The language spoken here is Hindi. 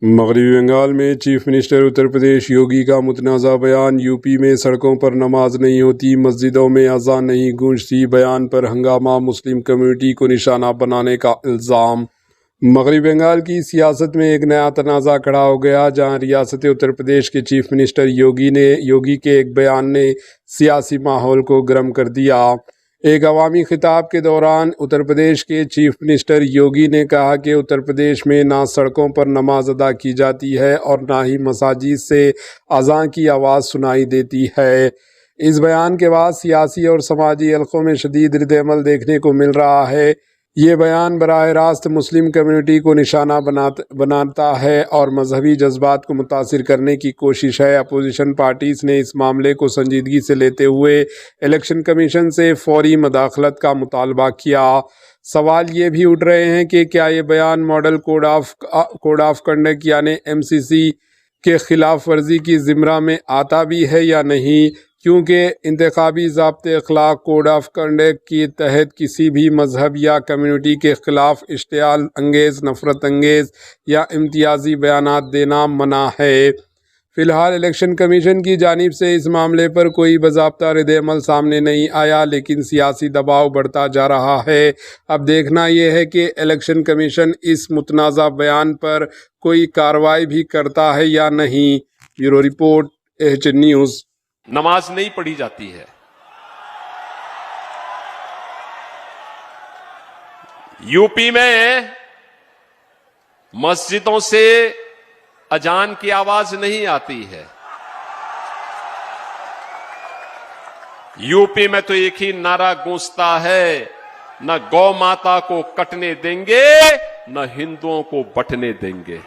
मगरबी बंगाल में चीफ मिनिस्टर उत्तर प्रदेश योगी का मुतनाज़ा बयान। यूपी में सड़कों पर नमाज नहीं होती, मस्जिदों में अज़ान नहीं गूंजती। बयान पर हंगामा, मुस्लिम कम्युनिटी को निशाना बनाने का इल्ज़ाम। मगरबी बंगाल की सियासत में एक नया तनाज़ा खड़ा हो गया, जहां रियासत उत्तर प्रदेश के चीफ मिनिस्टर योगी के एक बयान ने सियासी माहौल को गर्म कर दिया। एक अवामी खिताब के दौरान उत्तर प्रदेश के चीफ मिनिस्टर योगी ने कहा कि उत्तर प्रदेश में ना सड़कों पर नमाज अदा की जाती है और ना ही मसाजिद से अज़ान की आवाज़ सुनाई देती है। इस बयान के बाद सियासी और समाजी हलकों में शदीद रद्द-ए-अमल देखने को मिल रहा है। ये बयान बराह रास्त मुस्लिम कम्युनिटी को निशाना बनाता है और मजहबी जज्बात को मुतासिर करने की कोशिश है। अपोजिशन पार्टीज़ ने इस मामले को संजीदगी से लेते हुए इलेक्शन कमीशन से फौरी मदाखलत का मुतालबा किया। सवाल ये भी उठ रहे हैं कि क्या ये बयान मॉडल कोड ऑफ कंडक्ट यानी MCC के खिलाफ वर्जी की ज़िम्रा में आता भी है या नहीं, क्योंकि इंतखाबी ज़ाब्ते अखलाक कोड ऑफ कंडक्ट के तहत किसी भी मजहब या कम्युनिटी के ख़िलाफ़ इश्तियाल अंगेज़, नफ़रत अंगेज़ या इम्तियाज़ी बयानात देना मना है। फ़िलहाल इलेक्शन कमीशन की जानिब से इस मामले पर कोई बाज़ाब्ता रद्द-ए-अमल सामने नहीं आया, लेकिन सियासी दबाव बढ़ता जा रहा है। अब देखना यह है कि इलेक्शन कमीशन इस मुतनाज़ा बयान पर कोई कार्रवाई भी करता है या नहीं। Bureau report, AHN news. नमाज नहीं पढ़ी जाती है। यूपी में मस्जिदों से अजान की आवाज नहीं आती है। यूपी में तो एक ही नारा गूंजता है, न गौ माता को कटने देंगे, न हिंदुओं को बटने देंगे।